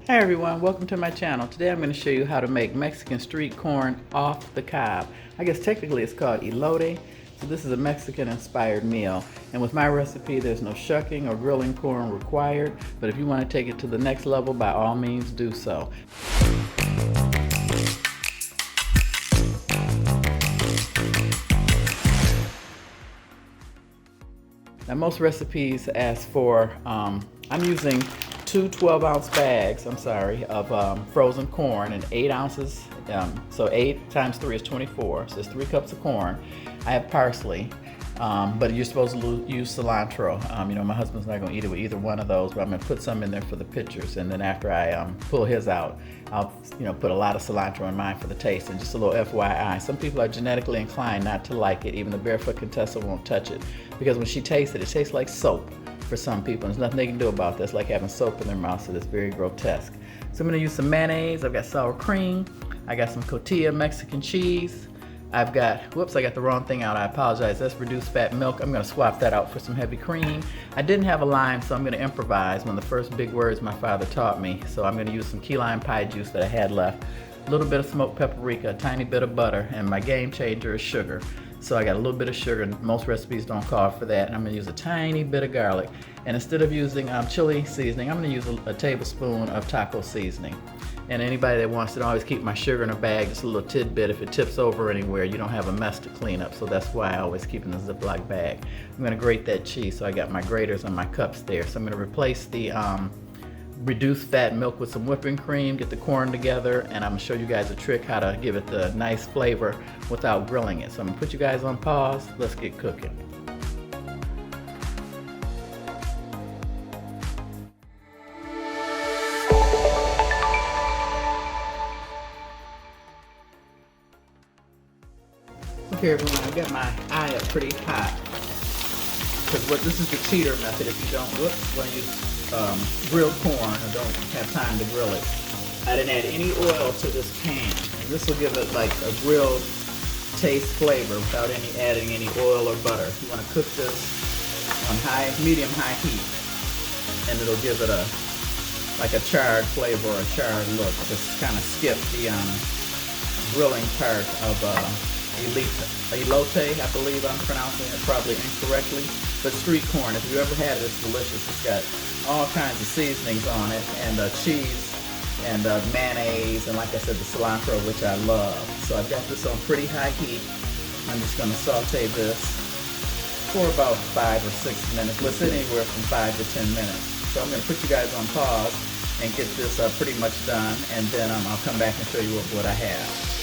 Hi everyone, welcome to my channel. Today I'm going to show you how to make Mexican street corn off the cob. I guess technically it's called elote. So this is a Mexican inspired meal. And with my recipe there's no shucking or grilling corn required, but if you want to take it to the next level, by all means do so. Now most recipes ask for, I'm using two 12-ounce bags, of frozen corn and 8 ounces, so 8 times 3 is 24, so it's 3 cups of corn. I have parsley, but you're supposed to use cilantro. My husband's not going to eat it with either one of those, but I'm going to put some in there for the pictures, and then after I pull his out, I'll put a lot of cilantro in mine for the taste. And just a little FYI, some people are genetically inclined not to like it. Even the barefoot Contessa won't touch it, because when she tastes it, it tastes like soap for some people. There's nothing they can do about this, like having soap in their mouth, so it's very grotesque. So I'm going to use some mayonnaise. I've got sour cream. I got some �𝐾𝐇 Mexican cheese. I've got, whoops, I got the wrong thing out. I apologize. That's reduced fat milk. I'm going to swap that out for some heavy cream. I didn't have a lime, so I'm going to improvise. One of the first big words my father taught me. So I'm going to use some key lime pie juice that I had left, a little bit of smoked paprika, a tiny bit of butter, and my game changer is sugar. So I got a little bit of sugar. Most recipes don't call for that. And I'm going to use a tiny bit of garlic. And instead of using chili seasoning, I'm going to use a tablespoon of taco seasoning. And anybody that wants to always keep my sugar in a bag, just a little tidbit. If it tips over anywhere, you don't have a mess to clean up. So that's why I always keep it in a Ziploc bag. I'm going to grate that cheese. So I got my graters on my cups there. So I'm going to replace the reduced fat milk with some whipping cream, get the corn together, and I'm going to show you guys a trick how to give it the nice flavor without grilling it. So I'm going to put you guys on pause. Let's get cooking. Okay everyone, I've got my eye up pretty hot, because this is the cheater method. If you don't want to use grilled corn or don't have time to grill it, I didn't add any oil to this pan, and this will give it like a grilled taste flavor without adding any oil or butter. You want to cook this on medium-high heat, and it'll give it like a charred flavor or a charred look. Just kind of skip the grilling part of elote, I believe I'm pronouncing it probably incorrectly, but street corn, if you ever had it, it's delicious. It's got all kinds of seasonings on it, and cheese, and mayonnaise, and like I said, the cilantro, which I love. So I've got this on pretty high heat. I'm just going to saute this for about 5 or 6 minutes. Let's say anywhere from 5 to 10 minutes. So I'm going to put you guys on pause and get this pretty much done, and then I'll come back and show you what I have.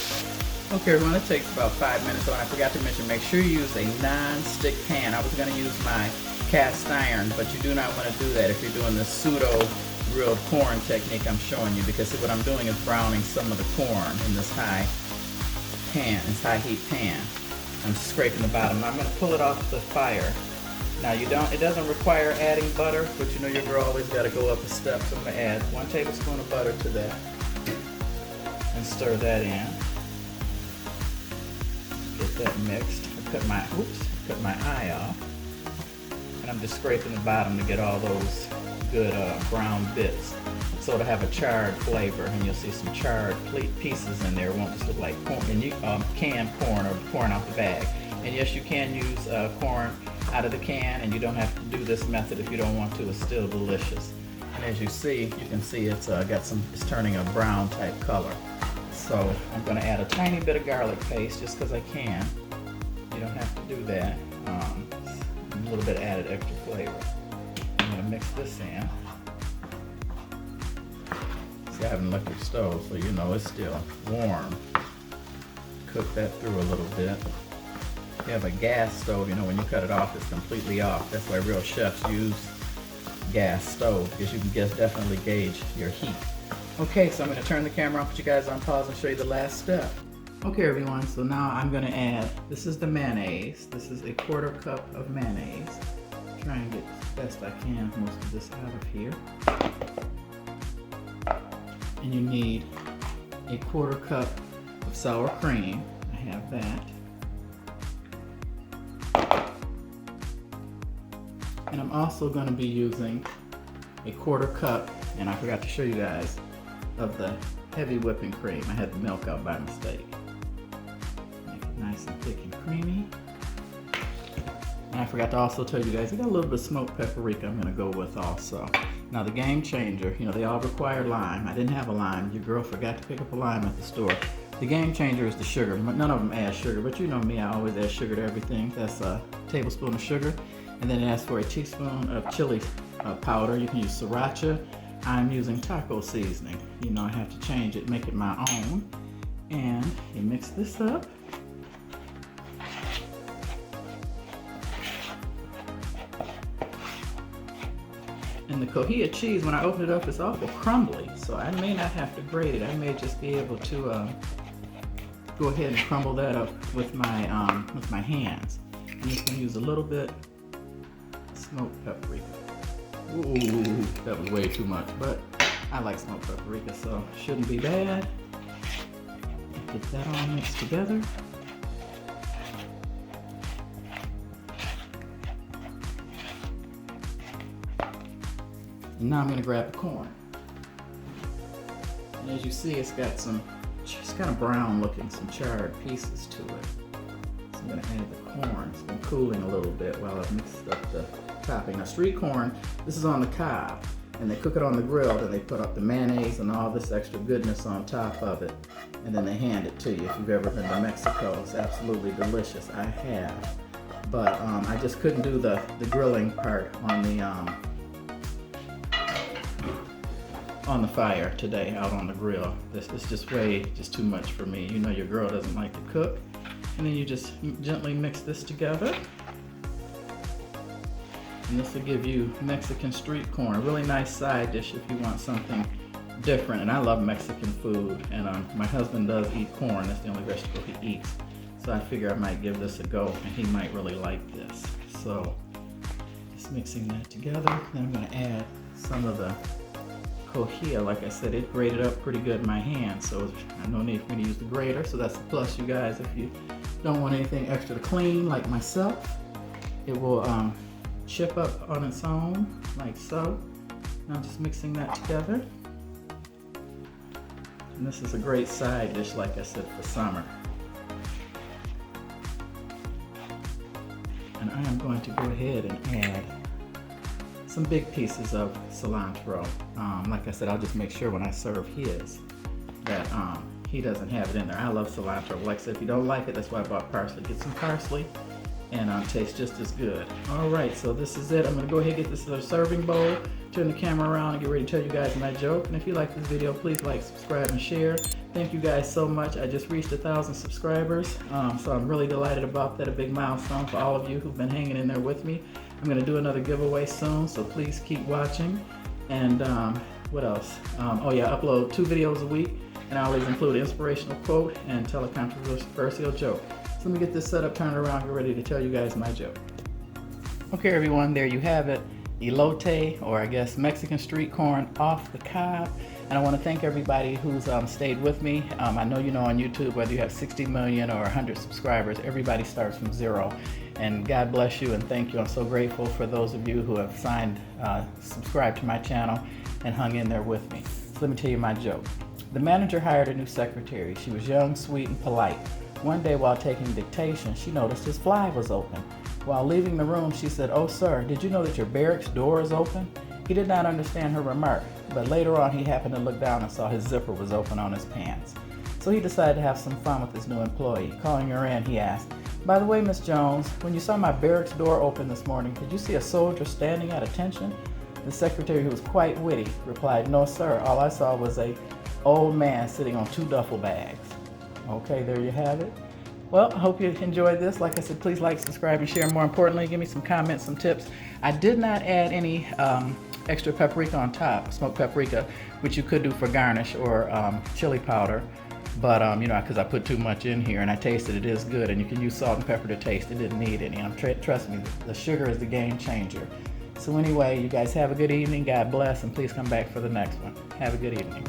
Okay everyone, it takes about 5 minutes. Oh, and I forgot to mention, make sure you use a non-stick pan. I was going to use my cast iron, but you do not want to do that if you're doing the pseudo grilled corn technique I'm showing you, because see, what I'm doing is browning some of the corn in this high heat pan. I'm scraping the bottom. I'm going to pull it off the fire. Now it doesn't require adding butter, but you know your girl always got to go up a step. So I'm going to add 1 tablespoon of butter to that and stir that in. Get that mixed. I cut my eye off, and I'm just scraping the bottom to get all those good brown bits, so to have a charred flavor. And you'll see some charred pieces in there. It won't just look like corn, and canned corn or corn out the bag. And yes, you can use corn out of the can, and you don't have to do this method if you don't want to. It's still delicious. And as you can see it's it's turning a brown type color. So I'm going to add a tiny bit of garlic paste just because I can. You don't have to do that. A little bit added extra flavor. I'm going to mix this in. See, I have an electric stove, so you know it's still warm. Cook that through a little bit. If you have a gas stove, you know when you cut it off, it's completely off. That's why real chefs use gas stove, because you can definitely gauge your heat. Okay, so I'm going to turn the camera on, put you guys on pause, and show you the last step. Okay everyone, so now I'm going to add, this is the mayonnaise. This is a 1/4 cup of mayonnaise. Try and get as best I can most of this out of here. And you need a 1/4 cup of sour cream. I have that. And I'm also going to be using a 1/4 cup, and I forgot to show you guys, of the heavy whipping cream. I had the milk out by mistake. Make it nice and thick and creamy. And I forgot to also tell you guys, I got a little bit of smoked paprika I'm gonna go with also. Now the game changer, you know, they all require lime. I didn't have a lime. Your girl forgot to pick up a lime at the store. The game changer is the sugar. None of them add sugar, but you know me, I always add sugar to everything. That's a tablespoon of sugar. And then it asks for a teaspoon of chili powder. You can use sriracha. I'm using taco seasoning. You know, I have to change it, make it my own. And you mix this up. And the �𝐂𝐒 cheese, when I open it up, it's awful crumbly. So I may not have to grate it. I may just be able to go ahead and crumble that up with my hands. I'm just gonna use a little bit of smoked paprika. Ooh, that was way too much, but I like smoked paprika, so shouldn't be bad. Get that all mixed together. And now I'm gonna grab the corn. And as you see, it's got kind of brown looking, some charred pieces to it. So I'm gonna add the corn. It's been cooling a little bit while I've mixed up the topping. Now street corn, this is on the cob, and they cook it on the grill, and they put up the mayonnaise and all this extra goodness on top of it, and then they hand it to you. If you've ever been to Mexico, it's absolutely delicious. I have, but I just couldn't do the grilling part on the fire today out on the grill. This is just too much for me. You know your girl doesn't like to cook. And then you just gently mix this together. And this will give you Mexican street corn, a really nice side dish if you want something different. And I love Mexican food, and my husband does eat corn. That's the only vegetable he eats. So I figure I might give this a go, and he might really like this. So just mixing that together. Then I'm gonna add some of the 𝐻𝐂𝐒. Like I said, it grated up pretty good in my hand, so no need for me to use the grater. So that's a plus, you guys. If you don't want anything extra to clean, like myself, it will chip up on its own, like so. Now just mixing that together. And this is a great side dish, like I said, for summer. And I am going to go ahead and add some big pieces of cilantro. Like I said, I'll just make sure when I serve his that he doesn't have it in there. I love cilantro. Like I said, if you don't like it, that's why I bought parsley. Get some parsley, and tastes just as good. All right, so this is it. I'm gonna go ahead and get this in a serving bowl, turn the camera around, and get ready to tell you guys my joke. And if you like this video, please like, subscribe, and share. Thank you guys so much. I just reached 1,000 subscribers, so I'm really delighted about that. A big milestone for all of you who've been hanging in there with me. I'm gonna do another giveaway soon, so please keep watching. And what else? Oh yeah, I upload 2 videos a week, and I always include an inspirational quote and tell a controversial joke. So let me get this set up, turn it around, get ready to tell you guys my joke. Okay everyone, there you have it. Elote, or I guess Mexican street corn, off the cob. And I want to thank everybody who's stayed with me. I know you know on YouTube, whether you have 60 million or 100 subscribers, everybody starts from 0. And God bless you and thank you. I'm so grateful for those of you who have subscribed to my channel and hung in there with me. So let me tell you my joke. The manager hired a new secretary. She was young, sweet, and polite. One day while taking dictation, she noticed his fly was open. While leaving the room, she said, "Oh sir, did you know that your barracks door is open?" He did not understand her remark, but later on he happened to look down and saw his zipper was open on his pants. So he decided to have some fun with his new employee. Calling her in, he asked, "By the way, Miss Jones, when you saw my barracks door open this morning, did you see a soldier standing at attention?" The secretary, who was quite witty, replied, "No sir, all I saw was an old man sitting on 2 duffel bags." Okay, there you have it. Well, I hope you enjoyed this. Like I said, please like, subscribe, and share. More importantly, give me some comments, some tips. I did not add any extra paprika on top, smoked paprika, which you could do for garnish, or chili powder. But, you know, because I put too much in here and I tasted it is good, and you can use salt and pepper to taste. It didn't need any. Trust me, the sugar is the game changer. So anyway, you guys have a good evening. God bless, and please come back for the next one. Have a good evening.